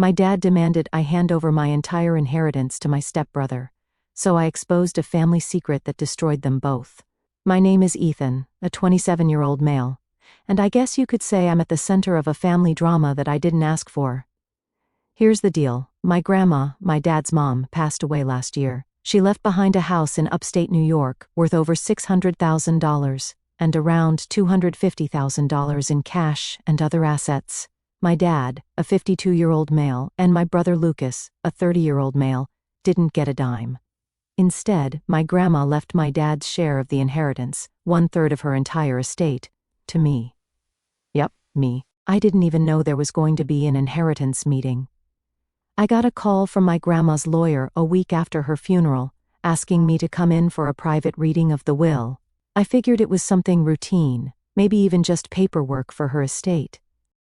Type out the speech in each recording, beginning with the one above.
My dad demanded I hand over my entire inheritance to my stepbrother, so I exposed a family secret that destroyed them both. My name is Ethan, a 27-year-old male, and I guess you could say I'm at the center of a family drama that I didn't ask for. Here's the deal. My grandma, my dad's mom, passed away last year. She left behind a house in upstate New York worth over $600,000 and around $250,000 in cash and other assets. My dad, a 52-year-old male, and my brother Lucas, a 30-year-old male, didn't get a dime. Instead, my grandma left my dad's share of the inheritance, 1/3 of her entire estate, to me. Yep, me. I didn't even know there was going to be an inheritance meeting. I got a call from my grandma's lawyer a week after her funeral, asking me to come in for a private reading of the will. I figured it was something routine, maybe even just paperwork for her estate.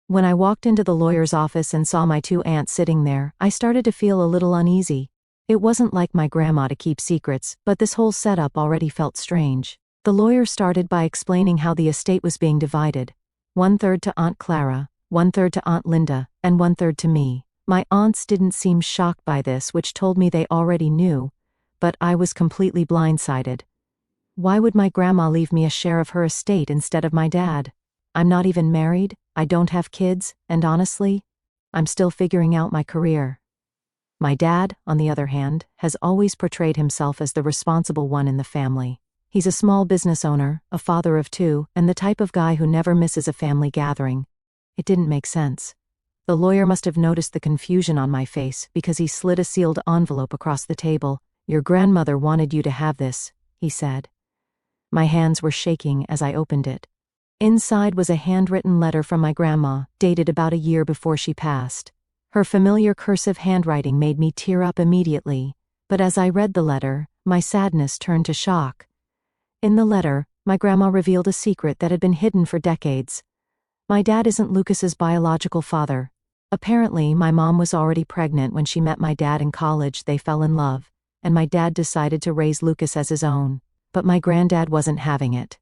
When I walked into the lawyer's office and saw my two aunts sitting there, I started to feel a little uneasy. It wasn't like my grandma to keep secrets, but this whole setup already felt strange. The lawyer started by explaining how the estate was being divided. 1/3 to Aunt Clara, 1/3 to Aunt Linda, and 1/3 to me. My aunts didn't seem shocked by this, which told me they already knew, but I was completely blindsided. Why would my grandma leave me a share of her estate instead of my dad? I'm not even married, I don't have kids, and honestly, I'm still figuring out my career. My dad, on the other hand, has always portrayed himself as the responsible one in the family. He's a small business owner, a father of two, and the type of guy who never misses a family gathering. It didn't make sense. The lawyer must have noticed the confusion on my face because he slid a sealed envelope across the table. "Your grandmother wanted you to have this," he said. My hands were shaking as I opened it. Inside was a handwritten letter from my grandma, dated about a year before she passed. Her familiar cursive handwriting made me tear up immediately, but as I read the letter, my sadness turned to shock. In the letter, my grandma revealed a secret that had been hidden for decades. My dad isn't Lucas's biological father. Apparently, my mom was already pregnant when she met my dad in college. They fell in love, and my dad decided to raise Lucas as his own. But my granddad wasn't having it.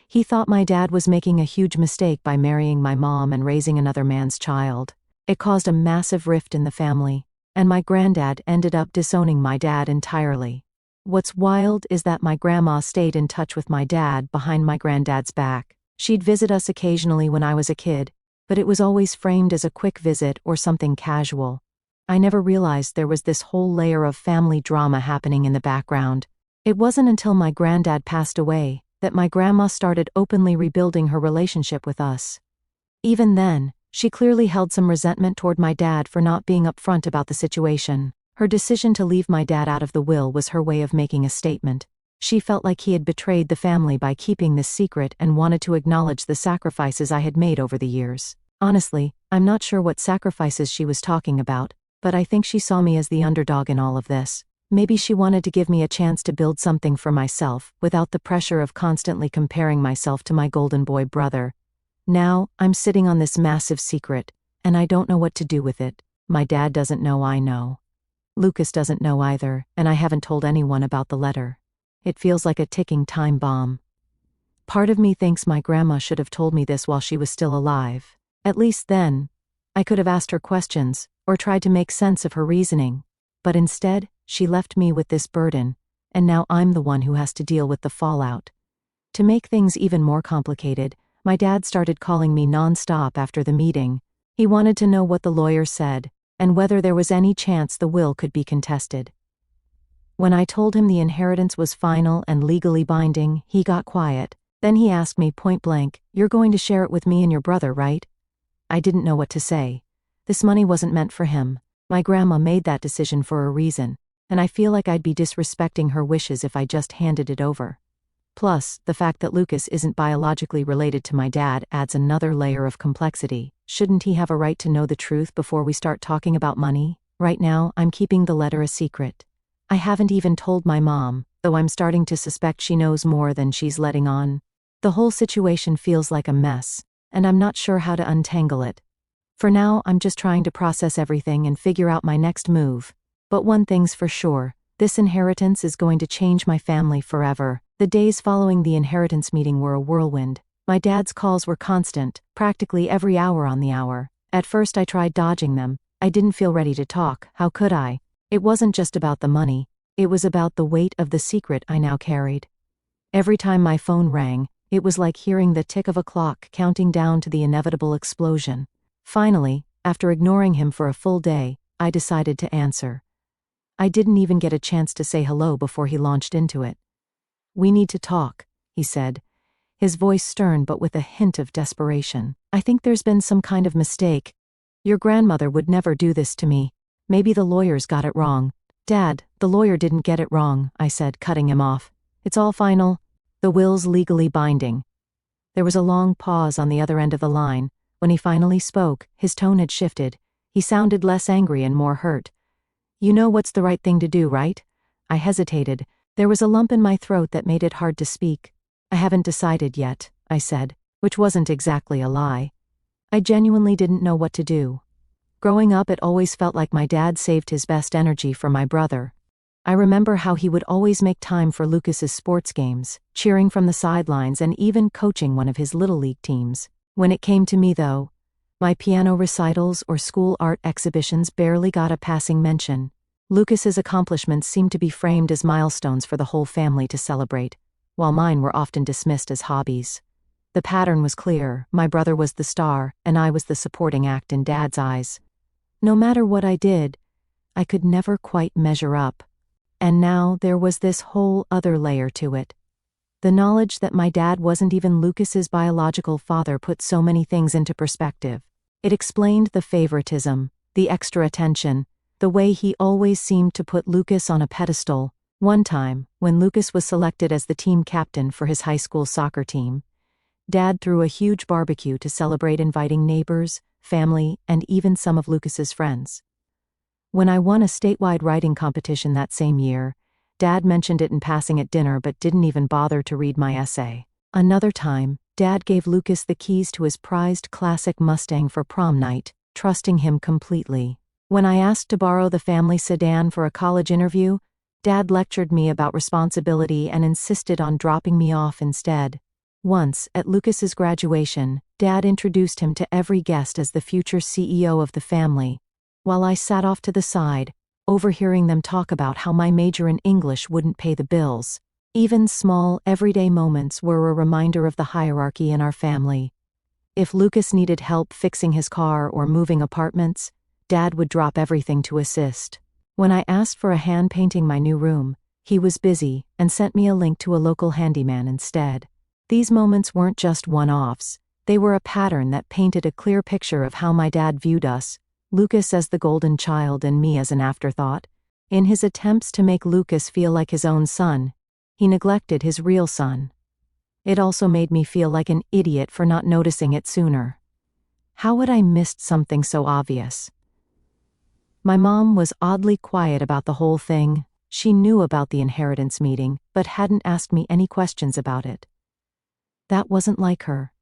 He thought my dad was making a huge mistake by marrying my mom and raising another man's child. It caused a massive rift in the family, and my granddad ended up disowning my dad entirely. What's wild is that my grandma stayed in touch with my dad behind my granddad's back. She'd visit us occasionally when I was a kid, but it was always framed as a quick visit or something casual. I never realized there was this whole layer of family drama happening in the background. It wasn't until my granddad passed away that my grandma started openly rebuilding her relationship with us. Even then, she clearly held some resentment toward my dad for not being upfront about the situation. Her decision to leave my dad out of the will was her way of making a statement. She felt like he had betrayed the family by keeping this secret and wanted to acknowledge the sacrifices I had made over the years. Honestly, I'm not sure what sacrifices she was talking about, but I think she saw me as the underdog in all of this. Maybe she wanted to give me a chance to build something for myself, without the pressure of constantly comparing myself to my golden boy brother. Now, I'm sitting on this massive secret, and I don't know what to do with it. My dad doesn't know I know. Lucas doesn't know either, and I haven't told anyone about the letter. It feels like a ticking time bomb. Part of me thinks my grandma should have told me this while she was still alive. At least then, I could have asked her questions, or tried to make sense of her reasoning. But instead, she left me with this burden, and now I'm the one who has to deal with the fallout. To make things even more complicated, my dad started calling me non-stop after the meeting. He wanted to know what the lawyer said, and whether there was any chance the will could be contested. When I told him the inheritance was final and legally binding, he got quiet. Then he asked me point blank, "You're going to share it with me and your brother, right?" I didn't know what to say. This money wasn't meant for him. My grandma made that decision for a reason, and I feel like I'd be disrespecting her wishes if I just handed it over. Plus, the fact that Lucas isn't biologically related to my dad adds another layer of complexity. Shouldn't he have a right to know the truth before we start talking about money? Right now, I'm keeping the letter a secret. I haven't even told my mom, though I'm starting to suspect she knows more than she's letting on. The whole situation feels like a mess, and I'm not sure how to untangle it. For now, I'm just trying to process everything and figure out my next move. But one thing's for sure, this inheritance is going to change my family forever. The days following the inheritance meeting were a whirlwind. My dad's calls were constant, practically every hour on the hour. At first I tried dodging them, I didn't feel ready to talk, how could I? It wasn't just about the money, it was about the weight of the secret I now carried. Every time my phone rang, it was like hearing the tick of a clock counting down to the inevitable explosion. Finally, after ignoring him for a full day, I decided to answer. I didn't even get a chance to say hello before he launched into it. "We need to talk," he said, his voice stern but with a hint of desperation. "I think there's been some kind of mistake. Your grandmother would never do this to me. Maybe the lawyers got it wrong." "Dad, the lawyer didn't get it wrong," I said, cutting him off. "It's all final. The will's legally binding." There was a long pause on the other end of the line. When he finally spoke, his tone had shifted. He sounded less angry and more hurt. "You know what's the right thing to do, right?" I hesitated. There was a lump in my throat that made it hard to speak. "I haven't decided yet," I said, which wasn't exactly a lie. I genuinely didn't know what to do. Growing up, it always felt like my dad saved his best energy for my brother. I remember how he would always make time for Lucas's sports games, cheering from the sidelines and even coaching one of his Little League teams. When it came to me, though, my piano recitals or school art exhibitions barely got a passing mention. Lucas's accomplishments seemed to be framed as milestones for the whole family to celebrate, while mine were often dismissed as hobbies. The pattern was clear: my brother was the star, and I was the supporting act in Dad's eyes. No matter what I did, I could never quite measure up. And now there was this whole other layer to it. The knowledge that my dad wasn't even Lucas's biological father put so many things into perspective. It explained the favoritism, the extra attention, the way he always seemed to put Lucas on a pedestal. One time, when Lucas was selected as the team captain for his high school soccer team, Dad threw a huge barbecue to celebrate, inviting neighbors, family, and even some of Lucas's friends. When I won a statewide writing competition that same year, Dad mentioned it in passing at dinner but didn't even bother to read my essay. Another time, Dad gave Lucas the keys to his prized classic Mustang for prom night, trusting him completely. When I asked to borrow the family sedan for a college interview, Dad lectured me about responsibility and insisted on dropping me off instead. Once, at Lucas's graduation, Dad introduced him to every guest as the future CEO of the family, while I sat off to the side, overhearing them talk about how my major in English wouldn't pay the bills. Even small, everyday moments were a reminder of the hierarchy in our family. If Lucas needed help fixing his car or moving apartments, Dad would drop everything to assist. When I asked for a hand painting my new room, he was busy and sent me a link to a local handyman instead. These moments weren't just one-offs. They were a pattern that painted a clear picture of how my dad viewed us, Lucas as the golden child and me as an afterthought. In his attempts to make Lucas feel like his own son, he neglected his real son. It also made me feel like an idiot for not noticing it sooner. How had I missed something so obvious? My mom was oddly quiet about the whole thing. She knew about the inheritance meeting, but hadn't asked me any questions about it. That wasn't like her.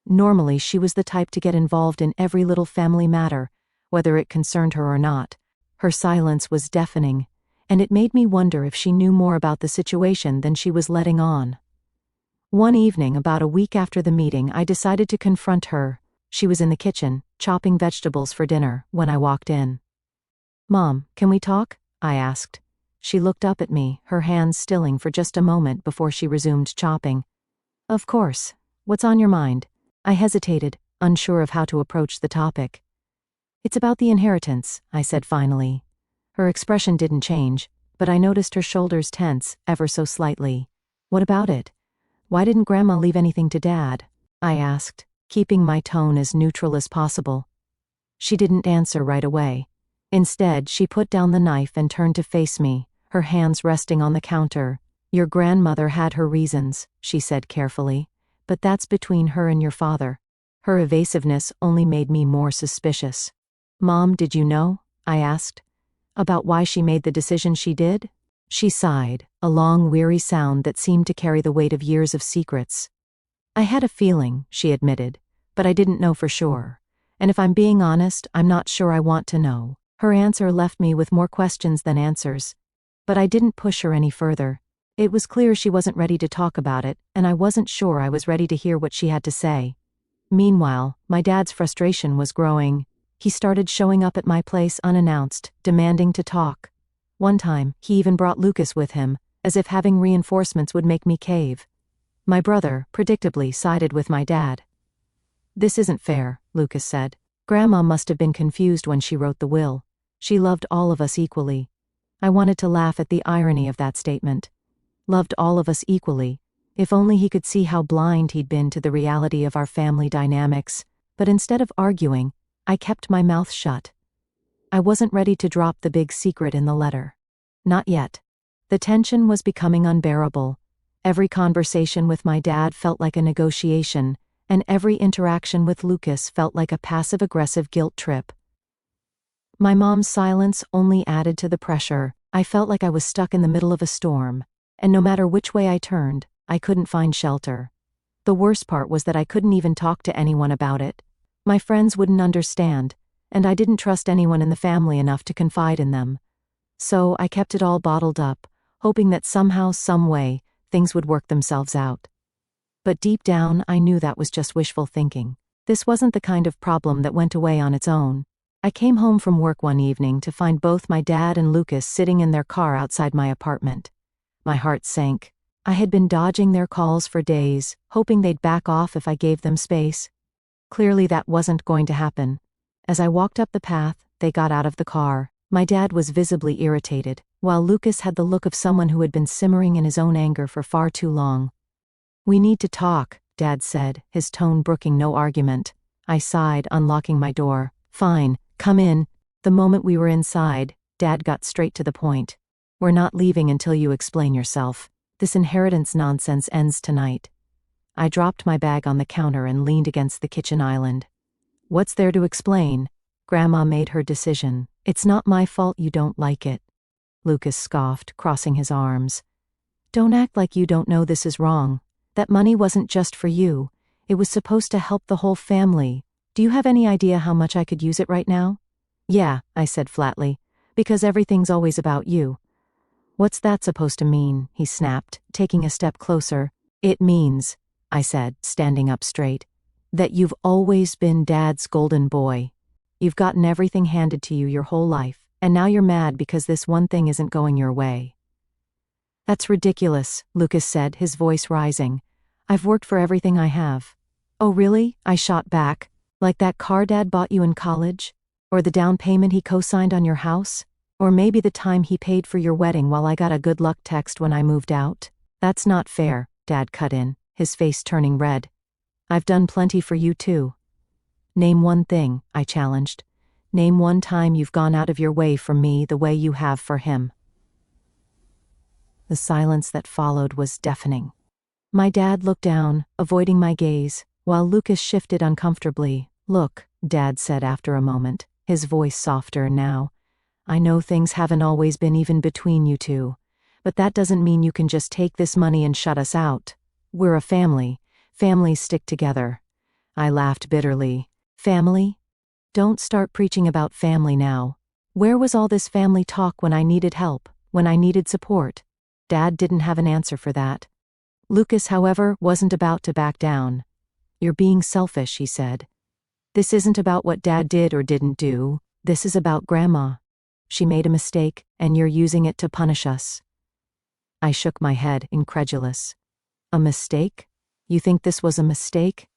Normally, she was the type to get involved in every little family matter, whether it concerned her or not. Her silence was deafening, and it made me wonder if she knew more about the situation than she was letting on. One evening, about a week after the meeting, I decided to confront her. She was in the kitchen, chopping vegetables for dinner, when I walked in. "Mom, can we talk?" I asked. She looked up at me, her hands stilling for just a moment before she resumed chopping. "Of course. What's on your mind?" I hesitated, unsure of how to approach the topic. "It's about the inheritance," I said finally. Her expression didn't change, but I noticed her shoulders tense, ever so slightly. "What about it? Why didn't Grandma leave anything to Dad?" I asked, keeping my tone as neutral as possible. She didn't answer right away. Instead, she put down the knife and turned to face me, her hands resting on the counter. "Your grandmother had her reasons," she said carefully, "but that's between her and your father." Her evasiveness only made me more suspicious. "Mom, did you know?" I asked. "About why she made the decision she did?" She sighed, a long, weary sound that seemed to carry the weight of years of secrets. "I had a feeling," she admitted, "but I didn't know for sure. And if I'm being honest, I'm not sure I want to know." Her answer left me with more questions than answers, but I didn't push her any further. It was clear she wasn't ready to talk about it, and I wasn't sure I was ready to hear what she had to say. Meanwhile, my dad's frustration was growing. He started showing up at my place unannounced, demanding to talk. One time, he even brought Lucas with him, as if having reinforcements would make me cave. My brother, predictably, sided with my dad. "This isn't fair," Lucas said. "Grandma must have been confused when she wrote the will. She loved all of us equally." I wanted to laugh at the irony of that statement. Loved all of us equally. If only he could see how blind he'd been to the reality of our family dynamics. But instead of arguing, I kept my mouth shut. I wasn't ready to drop the big secret in the letter. Not yet. The tension was becoming unbearable. Every conversation with my dad felt like a negotiation, and every interaction with Lucas felt like a passive-aggressive guilt trip. My mom's silence only added to the pressure. I felt like I was stuck in the middle of a storm, and no matter which way I turned, I couldn't find shelter. The worst part was that I couldn't even talk to anyone about it. My friends wouldn't understand, and I didn't trust anyone in the family enough to confide in them. So I kept it all bottled up, hoping that somehow, some way, things would work themselves out. But deep down, I knew that was just wishful thinking. This wasn't the kind of problem that went away on its own. I came home from work one evening to find both my dad and Lucas sitting in their car outside my apartment. My heart sank. I had been dodging their calls for days, hoping they'd back off if I gave them space. Clearly that wasn't going to happen. As I walked up the path, they got out of the car. My dad was visibly irritated, while Lucas had the look of someone who had been simmering in his own anger for far too long. "We need to talk," Dad said, his tone brooking no argument. I sighed, unlocking my door. "Fine, come in." The moment we were inside, Dad got straight to the point. "We're not leaving until you explain yourself. This inheritance nonsense ends tonight." I dropped my bag on the counter and leaned against the kitchen island. "What's there to explain? Grandma made her decision. It's not my fault you don't like it." Lucas scoffed, crossing his arms. "Don't act like you don't know this is wrong. That money wasn't just for you. It was supposed to help the whole family. Do you have any idea how much I could use it right now?" "Yeah," I said flatly, "because everything's always about you." "What's that supposed to mean?" he snapped, taking a step closer. "It means," I said, standing up straight, "that you've always been Dad's golden boy. You've gotten everything handed to you your whole life, and now you're mad because this one thing isn't going your way." "That's ridiculous," Lucas said, his voice rising. "I've worked for everything I have." "Oh really?" I shot back. "Like that car Dad bought you in college? Or the down payment he co-signed on your house? Or maybe the time he paid for your wedding while I got a good luck text when I moved out?" "That's not fair," Dad cut in, his face turning red. "I've done plenty for you too." "Name one thing," I challenged. "Name one time you've gone out of your way for me the way you have for him." The silence that followed was deafening. My dad looked down, avoiding my gaze, while Lucas shifted uncomfortably. "Look," Dad said after a moment, his voice softer now. "I know things haven't always been even between you two, but that doesn't mean you can just take this money and shut us out. We're a family. Families stick together." I laughed bitterly. "Family? Don't start preaching about family now. Where was all this family talk when I needed help, when I needed support?" Dad didn't have an answer for that. Lucas, however, wasn't about to back down. "You're being selfish," he said. "This isn't about what Dad did or didn't do. This is about Grandma. She made a mistake, and you're using it to punish us." I shook my head, incredulous. "A mistake? You think this was a mistake?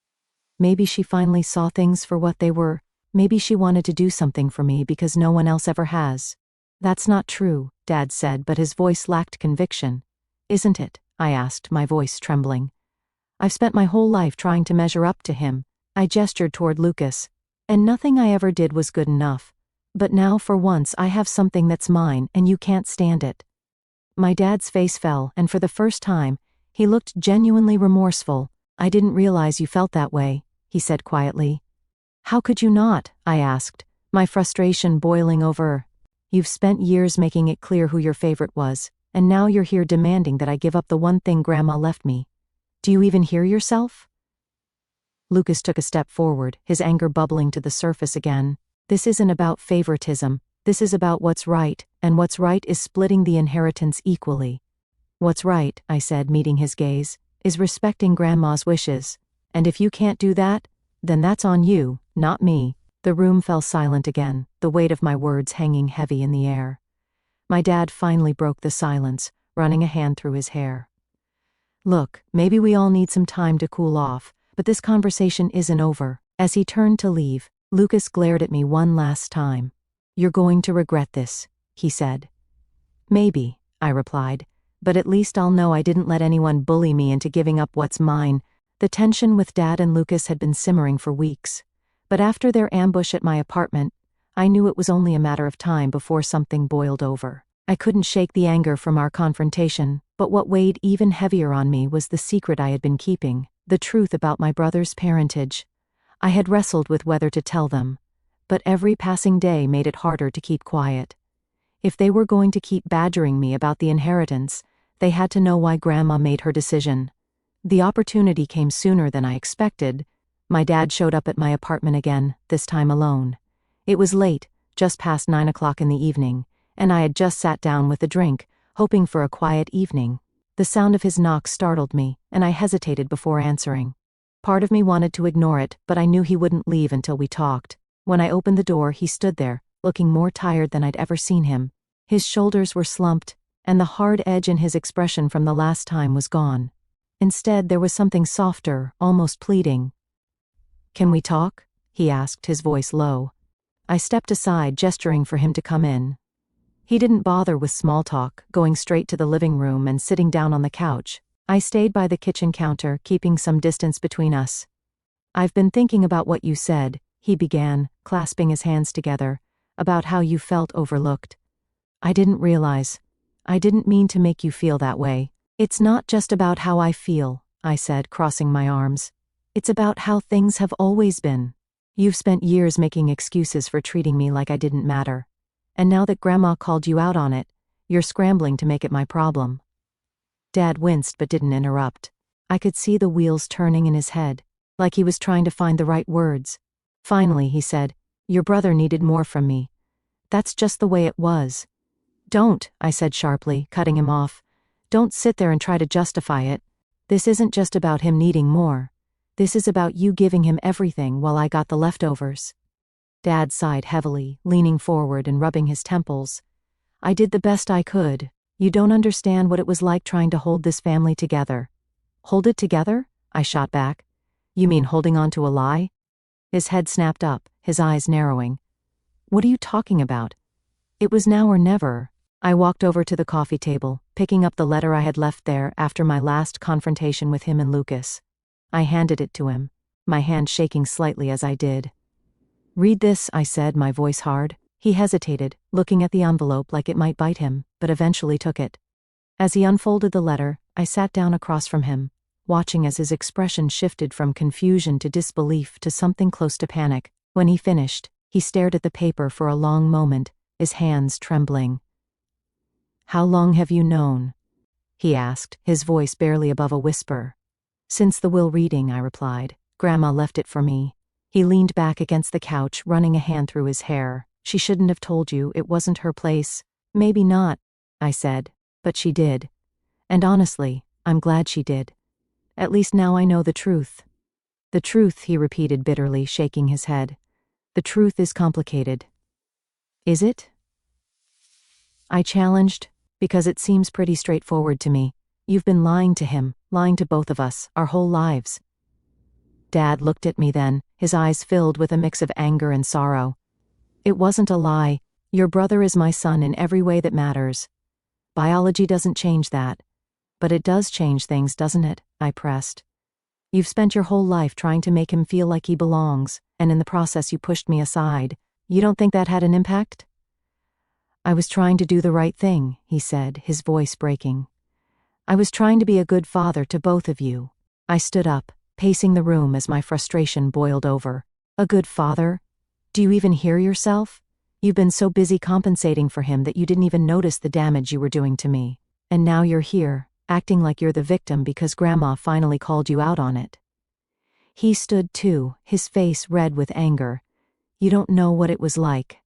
Maybe she finally saw things for what they were. Maybe she wanted to do something for me because no one else ever has." "That's not true," Dad said, but his voice lacked conviction. "Isn't it?" I asked, my voice trembling. "I've spent my whole life trying to measure up to him." I gestured toward Lucas. "And nothing I ever did was good enough. But now, for once, I have something that's mine, and you can't stand it." My dad's face fell, and for the first time, he looked genuinely remorseful. "I didn't realize you felt that way," he said quietly. "How could you not?" I asked, my frustration boiling over. "You've spent years making it clear who your favorite was, and now you're here demanding that I give up the one thing Grandma left me. Do you even hear yourself?" Lucas took a step forward, his anger bubbling to the surface again. "This isn't about favoritism. This is about what's right, and what's right is splitting the inheritance equally." "What's right," I said, meeting his gaze, "is respecting Grandma's wishes. And if you can't do that, then that's on you, not me." The room fell silent again, the weight of my words hanging heavy in the air. My dad finally broke the silence, running a hand through his hair. Look, maybe we all need some time to cool off, but this conversation isn't over. As he turned to leave, Lucas glared at me one last time. You're going to regret this, he said. Maybe, I replied, but at least I'll know I didn't let anyone bully me into giving up what's mine. The tension with Dad and Lucas had been simmering for weeks. But after their ambush at my apartment, I knew it was only a matter of time before something boiled over. I couldn't shake the anger from our confrontation, but what weighed even heavier on me was the secret I had been keeping, the truth about my brother's parentage. I had wrestled with whether to tell them, but every passing day made it harder to keep quiet. If they were going to keep badgering me about the inheritance, they had to know why Grandma made her decision. The opportunity came sooner than I expected. My dad showed up at my apartment again, this time alone. It was late, just past 9 o'clock in the evening, and I had just sat down with a drink, hoping for a quiet evening. The sound of his knock startled me, and I hesitated before answering. Part of me wanted to ignore it, but I knew he wouldn't leave until we talked. When I opened the door, he stood there, looking more tired than I'd ever seen him. His shoulders were slumped, and the hard edge in his expression from the last time was gone. Instead, there was something softer, almost pleading. "Can we talk?" he asked, his voice low. I stepped aside, gesturing for him to come in. He didn't bother with small talk, going straight to the living room and sitting down on the couch. I stayed by the kitchen counter, keeping some distance between us. "I've been thinking about what you said," he began, clasping his hands together, "about how you felt overlooked. I didn't realize. I didn't mean to make you feel that way. It's not just about how I feel," I said, crossing my arms. "It's about how things have always been. You've spent years making excuses for treating me like I didn't matter. And now that Grandma called you out on it, you're scrambling to make it my problem." Dad winced but didn't interrupt. I could see the wheels turning in his head, like he was trying to find the right words. Finally, he said, "Your brother needed more from me. That's just the way it was." "Don't," I said sharply, cutting him off. "Don't sit there and try to justify it. This isn't just about him needing more. This is about you giving him everything while I got the leftovers." Dad sighed heavily, leaning forward and rubbing his temples. "I did the best I could. You don't understand what it was like trying to hold this family together." "Hold it together?" I shot back. "You mean holding on to a lie?" His head snapped up, his eyes narrowing. "What are you talking about? It was now or never." I walked over to the coffee table, picking up the letter I had left there after my last confrontation with him and Lucas. I handed it to him, my hand shaking slightly as I did. "Read this," I said, my voice hard. He hesitated, looking at the envelope like it might bite him, but eventually took it. As he unfolded the letter, I sat down across from him, watching as his expression shifted from confusion to disbelief to something close to panic. When he finished, he stared at the paper for a long moment, his hands trembling. "How long have you known?" he asked, his voice barely above a whisper. "Since the will reading," I replied. "Grandma left it for me." He leaned back against the couch, running a hand through his hair. "She shouldn't have told you, it wasn't her place." "Maybe not," I said, "but she did. And honestly, I'm glad she did. At least now I know the truth." "The truth," he repeated bitterly, shaking his head. "The truth is complicated." "Is it?" I challenged, "Because it seems pretty straightforward to me. You've been lying to him, lying to both of us, our whole lives." Dad looked at me then, his eyes filled with a mix of anger and sorrow. "It wasn't a lie. Your brother is my son in every way that matters. Biology doesn't change that. But it does change things, doesn't it?" I pressed. "You've spent your whole life trying to make him feel like he belongs, and in the process you pushed me aside. You don't think that had an impact?" "I was trying to do the right thing," he said, his voice breaking. "I was trying to be a good father to both of you." I stood up, pacing the room as my frustration boiled over. "A good father? Do you even hear yourself? You've been so busy compensating for him that you didn't even notice the damage you were doing to me. And now you're here, acting like you're the victim because Grandma finally called you out on it." He stood too, his face red with anger. "You don't know what it was like.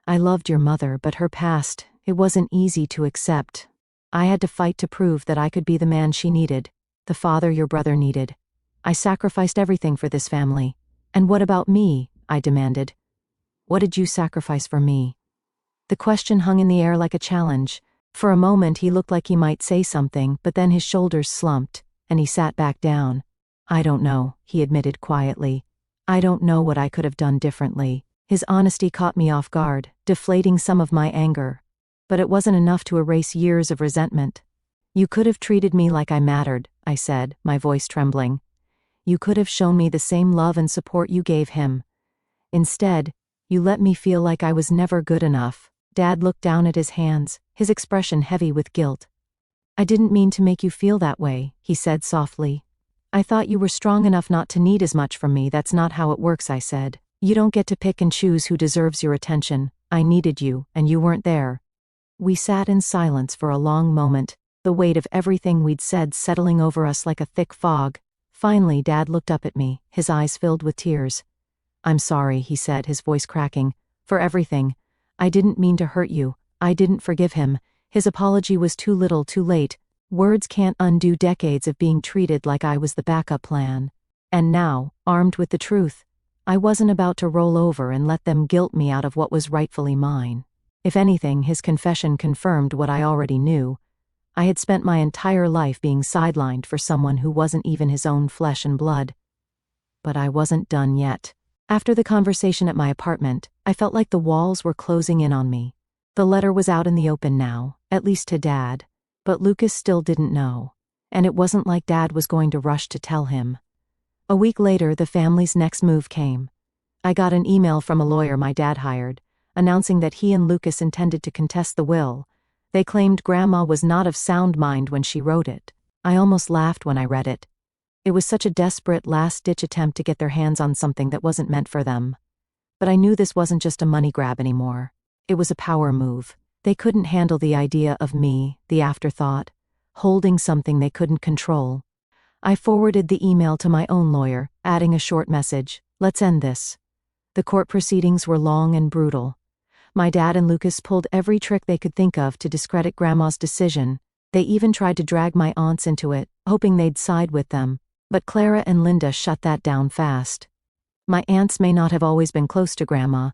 I loved your mother, but her past, it wasn't easy to accept. I had to fight to prove that I could be the man she needed, the father your brother needed. I sacrificed everything for this family. And what about me?" I demanded. What did you sacrifice for me? The question hung in the air like a challenge. For a moment he looked like he might say something, but then his shoulders slumped, and he sat back down. I don't know, he admitted quietly. I don't know what I could have done differently. His honesty caught me off guard, deflating some of my anger. But it wasn't enough to erase years of resentment. You could have treated me like I mattered, I said, my voice trembling. You could have shown me the same love and support you gave him. Instead, you let me feel like I was never good enough. Dad looked down at his hands, his expression heavy with guilt. I didn't mean to make you feel that way, he said softly. I thought you were strong enough not to need as much from me. That's not how it works, I said. You don't get to pick and choose who deserves your attention. I needed you, and you weren't there. We sat in silence for a long moment, the weight of everything we'd said settling over us like a thick fog. Finally, Dad looked up at me, his eyes filled with tears. I'm sorry, he said, his voice cracking. For everything. I didn't mean to hurt you. I didn't forgive him. His apology was too little, too late. Words can't undo decades of being treated like I was the backup plan. And now, armed with the truth, I wasn't about to roll over and let them guilt me out of what was rightfully mine. If anything, his confession confirmed what I already knew. I had spent my entire life being sidelined for someone who wasn't even his own flesh and blood. But I wasn't done yet. After the conversation at my apartment, I felt like the walls were closing in on me. The letter was out in the open now, at least to Dad, but Lucas still didn't know, and it wasn't like Dad was going to rush to tell him. A week later, the family's next move came. I got an email from a lawyer my dad hired, announcing that he and Lucas intended to contest the will. They claimed Grandma was not of sound mind when she wrote it. I almost laughed when I read it. It was such a desperate last-ditch attempt to get their hands on something that wasn't meant for them. But I knew this wasn't just a money grab anymore. It was a power move. They couldn't handle the idea of me, the afterthought, holding something they couldn't control. I forwarded the email to my own lawyer, adding a short message. Let's end this. The court proceedings were long and brutal. My dad and Lucas pulled every trick they could think of to discredit Grandma's decision. They even tried to drag my aunts into it, hoping they'd side with them. But Clara and Linda shut that down fast. My aunts may not have always been close to Grandma,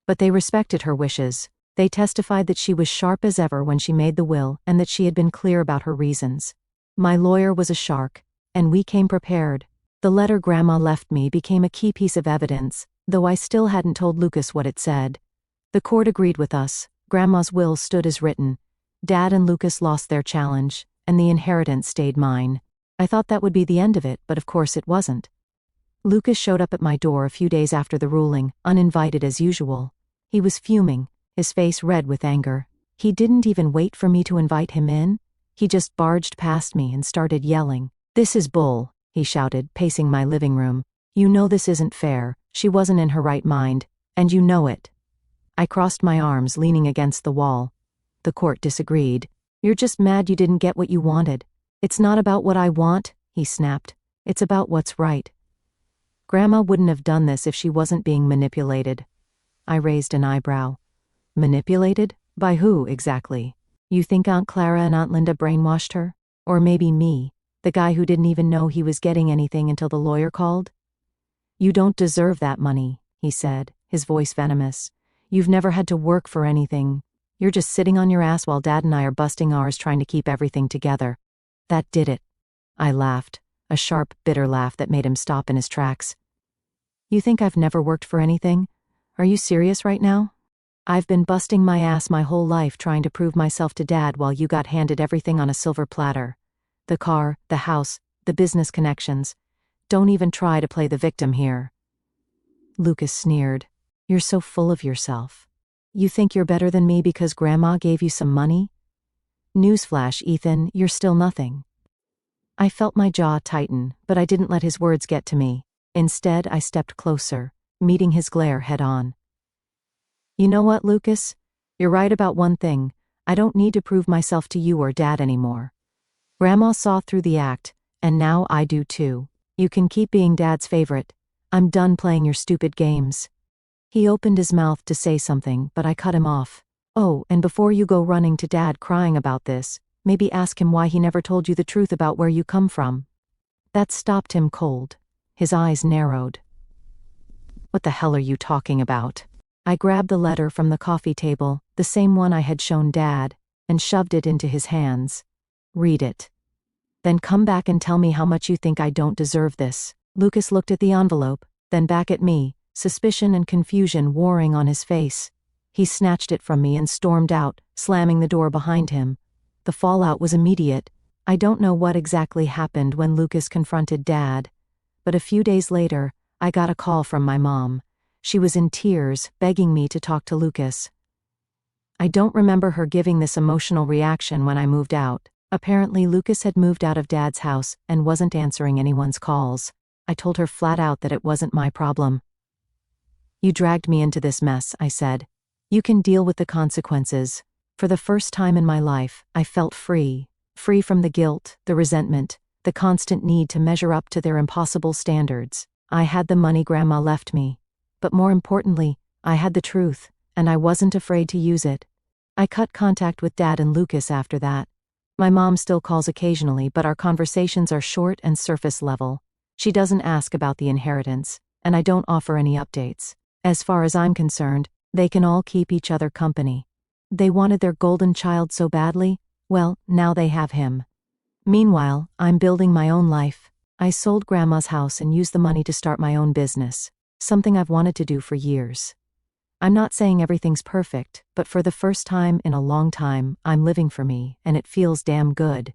but they respected her wishes. They testified that she was sharp as ever when she made the will and that she had been clear about her reasons. My lawyer was a shark, and we came prepared. The letter Grandma left me became a key piece of evidence, though I still hadn't told Lucas what it said. The court agreed with us. Grandma's will stood as written. Dad and Lucas lost their challenge, and the inheritance stayed mine. I thought that would be the end of it, but of course it wasn't. Lucas showed up at my door a few days after the ruling, uninvited as usual. He was fuming, his face red with anger. He didn't even wait for me to invite him in. He just barged past me and started yelling. "This is bull," he shouted, pacing my living room. "You know this isn't fair. She wasn't in her right mind, and you know it." I crossed my arms, leaning against the wall. The court disagreed. "You're just mad you didn't get what you wanted. It's not about what I want," he snapped. "It's about what's right." Grandma wouldn't have done this if she wasn't being manipulated. I raised an eyebrow. Manipulated? By who, exactly? You think Aunt Clara and Aunt Linda brainwashed her? Or maybe me, the guy who didn't even know he was getting anything until the lawyer called? "You don't deserve that money," he said, his voice venomous. "You've never had to work for anything. You're just sitting on your ass while Dad and I are busting ours trying to keep everything together." That did it. I laughed, a sharp, bitter laugh that made him stop in his tracks. "You think I've never worked for anything? Are you serious right now? I've been busting my ass my whole life trying to prove myself to Dad while you got handed everything on a silver platter. The car, the house, the business connections. Don't even try to play the victim here." Lucas sneered. "You're so full of yourself. You think you're better than me because Grandma gave you some money? Newsflash, Ethan, you're still nothing." I felt my jaw tighten, but I didn't let his words get to me. Instead, I stepped closer, meeting his glare head-on. "You know what, Lucas? You're right about one thing. I don't need to prove myself to you or Dad anymore. Grandma saw through the act, and now I do too. You can keep being Dad's favorite. I'm done playing your stupid games." He opened his mouth to say something, but I cut him off. "Oh, and before you go running to Dad crying about this, maybe ask him why he never told you the truth about where you come from." That stopped him cold. His eyes narrowed. "What the hell are you talking about?" I grabbed the letter from the coffee table, the same one I had shown Dad, and shoved it into his hands. Read it. Then come back and tell me how much you think I don't deserve this. Lucas looked at the envelope, then back at me, suspicion and confusion warring on his face. He snatched it from me and stormed out, slamming the door behind him. The fallout was immediate. I don't know what exactly happened when Lucas confronted Dad, but a few days later, I got a call from my mom. She was in tears, begging me to talk to Lucas. I don't remember her giving this emotional reaction when I moved out. Apparently Lucas had moved out of Dad's house and wasn't answering anyone's calls. I told her flat out that it wasn't my problem. You dragged me into this mess, I said. You can deal with the consequences. For the first time in my life, I felt free. Free from the guilt, the resentment, the constant need to measure up to their impossible standards. I had the money Grandma left me. But more importantly, I had the truth, and I wasn't afraid to use it. I cut contact with Dad and Lucas after that. My mom still calls occasionally, but our conversations are short and surface level. She doesn't ask about the inheritance, and I don't offer any updates. As far as I'm concerned, they can all keep each other company. They wanted their golden child so badly, well, now they have him. Meanwhile, I'm building my own life. I sold Grandma's house and used the money to start my own business, something I've wanted to do for years. I'm not saying everything's perfect, but for the first time in a long time, I'm living for me, and it feels damn good.